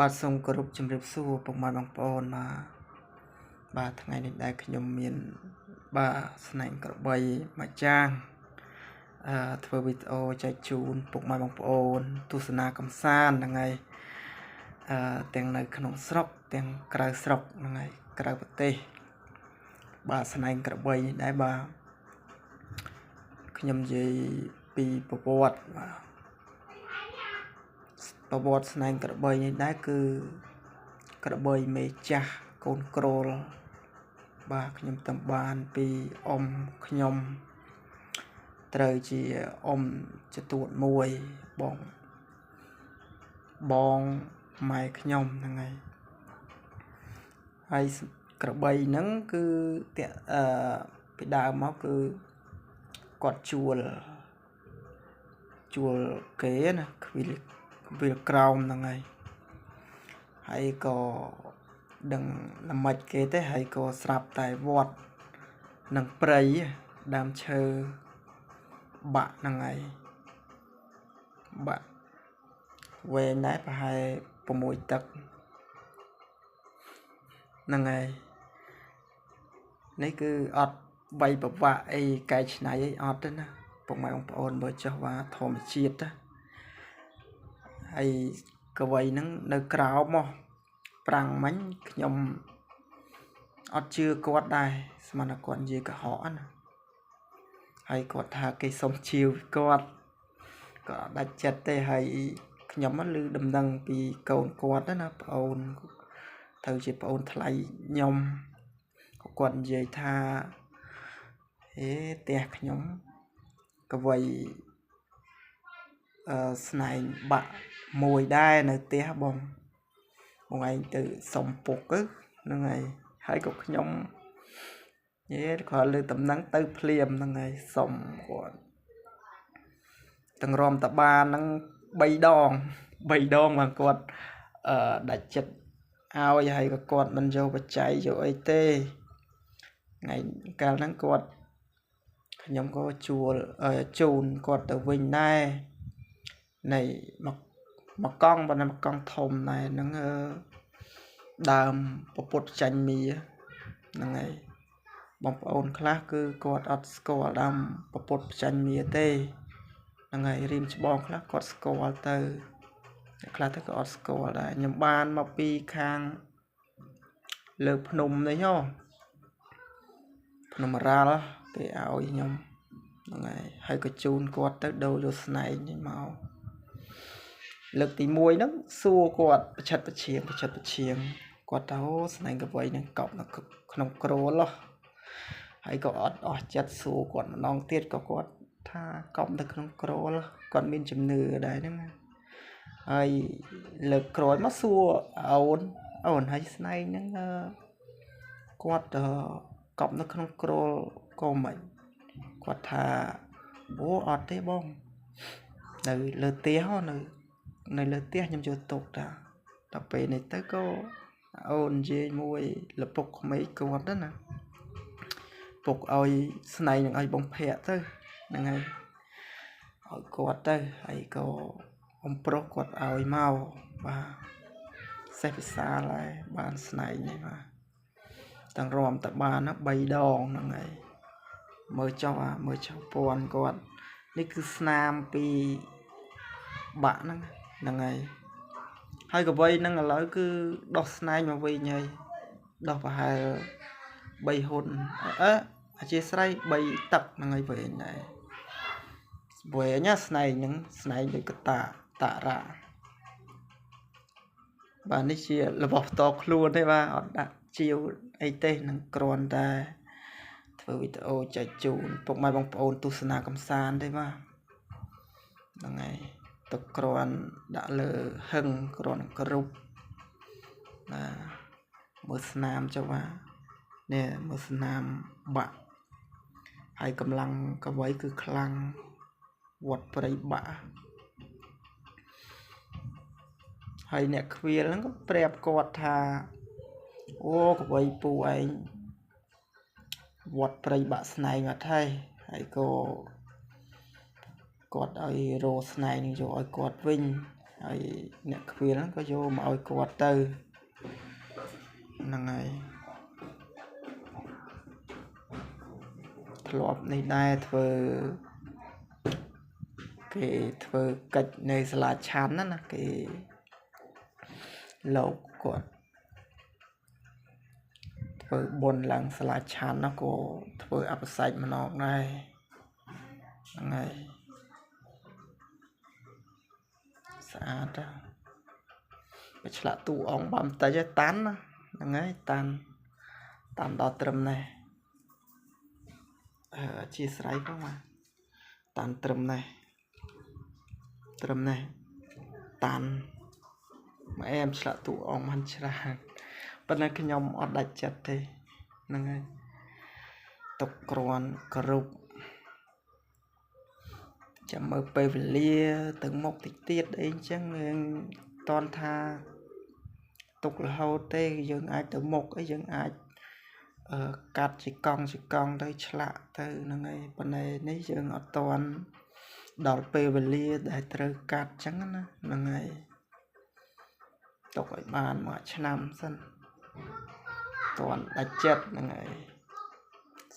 បាទសូមគោរពជំរាបសួរពុកម៉ែបងប្អូនបាទថ្ងៃនេះដែរខ្ញុំមានបាទស្នែងក្របីមួយចាងធ្វើវីដេអូចែកជូនពុកម៉ែបងប្អូនទស្សនាកំសាន្តហ្នឹងហើយទាំងនៅក្នុងស្រុកទាំងក្រៅស្រុកហ្នឹងហើយក្រៅប្រទេសបាទស្នែងក្របីនេះដែរបាទខ្ញុំនិយាយពីប្រវត្តិស្នែងក្របីនេះដែរគឺក្របីមេចាស់កូនក្រូលបាទខ្ញុំតាមបានពីអ៊ំខ្ញុំត្រូវជាអ៊ំចទួតមួយបងម៉ែខ្ញុំហ្នឹងហើយក្របីហ្នឹងគឺពីដើមមកគឺគាត់ជួលគេណាខ្វីលក្រោមហ្នឹងហើយក៏ដឹងល្មិចគេទេហើយក៏ស្រាប់តែវត្តនឹងព្រៃដើមឈើបាក់ហ្នឹងហើយបាក់វែងដែរប្រហែល6 ទឹកហ្នឹងហើយនេះគឺអត់បីប្រវាក់អីកែច្នៃអីអត់ទេណាពុកម៉ែបងប្អូនមើលចុះថាធម្មជាតិហើយកវីហ្នឹងនៅក្រោមមកប្រាំងមិញខ្ញុំអត់ជឿគាត់ដែរស្មានតែគាត់និយាយកុហកណាហើយគាត់ថាគេសុំជាវគាត់ក៏ដាច់ចិត្តទេហើយខ្ញុំឮដំណឹងពីកូនគាត់ណាប្អូនទៅជាប្អូនថ្លៃខ្ញុំគាត់និយាយថាផ្ទះខ្ញុំកវីស្នែងបាក់មួយដែរនៅផ្ទះបងឯងទៅសុំពុកហ្នឹងហើយក៏ខ្ញុំគាត់លើដំណឹងទៅភ្លាមហ្នឹងហើយសុំគាត់ទាំងរំតបានហ្នឹង3 ដងមកគាត់ដាច់ចិត្តឲ្យហើយក៏គាត់មិនយកបច្ច័យយកអីទេថ្ងៃកាលហ្នឹងខ្ញុំក៏ជូនគាត់ទៅវិញដែរនៃមកកង់ប៉ុន្តែមកកង់ធំដែរហ្នឹងដើមពពុតចាញ់មីហ្នឹងហើយបងប្អូនខ្លះគឺគាត់អត់ស្គាល់ដើមពពុតចាញ់មីទេហ្នឹងហើយរៀមច្បងខ្លះគាត់ស្គាល់ទៅខ្លះទៅក៏អត់ស្គាល់ដែរខ្ញុំបានមកពីខាងលើភ្នំនេះភ្នំរ៉ាល់គេឲ្យខ្ញុំហ្នឹងហើយក៏ជូនគាត់ទៅដូរយកស្នែងនេះមកលើកទី1ហ្នឹងសួរគាត់ប្រឆិតប្រឈៀងគាត់ថាស្នែងកវីនឹងកប់នៅក្នុងក្រូលហើយក៏អត់អស់ចិត្តសួរគាត់ម្ដងទៀតក៏គាត់ថាកប់នៅក្នុងក្រូលគាត់មានជំនឿដែរហ្នឹងហើយលើកក្រោយមកសួរអូនហើយស្នែងហ្នឹងគាត់កប់នៅក្នុងក្រូលក៏មិនគាត់ថាអត់ទេបងនៅលើផ្ទះនៅលើផ្ទះខ្ញុំយកទុកដល់ពេលនេះទៅក៏អូននិយាយមួយលពុកក្មេកគាត់ទៅណាពុកឲ្យស្នែងនឹងឲ្យបងភ័ក្រទៅហ្នឹងហើយឲ្យគាត់ទៅហើយក៏អំប្រុសគាត់ឲ្យមកបាទសេះពិសាលហើយបានស្នែងនេះបាទទាំងរំតបានណា3 ដងហ្នឹងហើយមើលចុះពណ៌គាត់នេះគឺស្នាមពីបាក់ហ្នឹងហើយកវីហ្នឹងឥឡូវគឺដោះស្នែងមកវិញហើយដោះប្រហែល3 ហ៊ុនអធិស្ឋាន3 ទឹកហ្នឹងហើយវិញដែរវិញស្នែងហ្នឹងស្នែងដូចកតារ៉ាបាទនេះជារបស់ផ្ទាល់ខ្លួនទេបាទអត់ដាក់ជាវអីទេនឹងគ្រាន់តែធ្វើវីដេអូចែកជូនពុកម៉ែបងប្អូនទស្សនាកំសាន្តទេបាទហ្នឹងហើយទឹកគ្រាន់ដាក់លើហឹងគ្រាន់គ្រប់បាទមើលស្នាមចុះបាទនេះមើលស្នាមបាក់ហើយកម្លាំងកវីគឺខ្លាំងវត្តព្រៃបាក់ហើយអ្នកខ្វៀលហ្នឹងក៏ប្រាប់គាត់ថាកវីពូឯងវត្តព្រៃបាក់ស្នែងអត់ហើយក៏គាត់ឲ្យរោស្នែងយកឲ្យគាត់វិញ ហើយអ្នកខ្វៀលហ្នឹងក៏យកមកឲ្យគាត់ទៅហ្នឹងហើយធ្លាប់នេះដែរគេធ្វើកិច្ចនៅសាលាឆាន់ណាគេលោកគាត់ធ្វើបុណ្យឡើងសាលាឆាន់ណាក៏ធ្វើអបិសេចម្ដងដែរហ្នឹងហើយស្អាតទៅឆ្លាក់តួអង្គបានបន្តិចតាន់ណាហ្នឹងហើយតាន់ដល់ត្រឹមនេះអធិស្ឋានផងមកតាន់ត្រឹមនេះតាន់មកអែមឆ្លាក់តួអង្គបានច្រើនប៉ុន្តែខ្ញុំអត់ដាច់ចិត្តទេហ្នឹងហើយទុកគ្រាន់គ្រប់ចាំមើលពេលវេលាទៅមុខតិចទៀតអីអញ្ចឹងយើងតន់ថាទុករហូតទេយើងអាចទៅមុខអីយើងអាចកាត់ជាកង់ទៅឆ្លាក់ទៅហ្នឹងហើយប៉ុន្តែនេះយើងអត់តន់ដល់ពេលវេលាដែលត្រូវកាត់អញ្ចឹងណាហ្នឹងហើយទុកឲ្យបានមួយឆ្នាំសិនតន់ដាច់ចិត្តហ្នឹងហើយ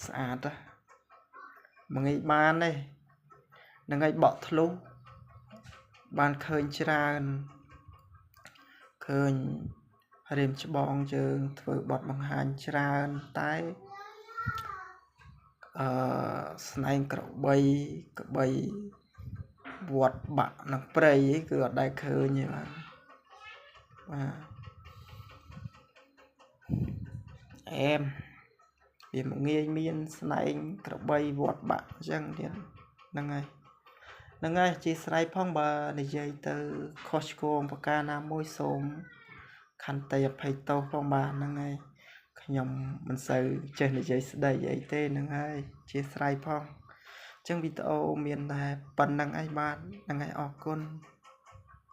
ស្អាតមួយថ្ងៃបានទេហ្នឹងហើយបក់ធ្លុះបានឃើញច្រើនឃើញរៀមច្បងយើងធ្វើបទបង្ហាញច្រើនតែស្នែងក្របីវត្តបាក់នឹងព្រៃអីគឺអត់ដែលឃើញទេបាទអែមវាមកងាយមានស្នែងក្របីវត្តបាក់អញ្ចឹងទៀតហ្នឹងហើយជាស្រ័យផងបើនិយាយទៅខុសឆ្គងប្រការណាមួយសូមខន្តីអភ័យទោសផងបាទហ្នឹងហើយខ្ញុំមិនសូវចេះនិយាយស្ដីអីទេហ្នឹងហើយជាស្រ័យផងអញ្ចឹងវីដេអូមានតែប៉ុណ្្នឹងឯងបាទហ្នឹងហើយអរគុណ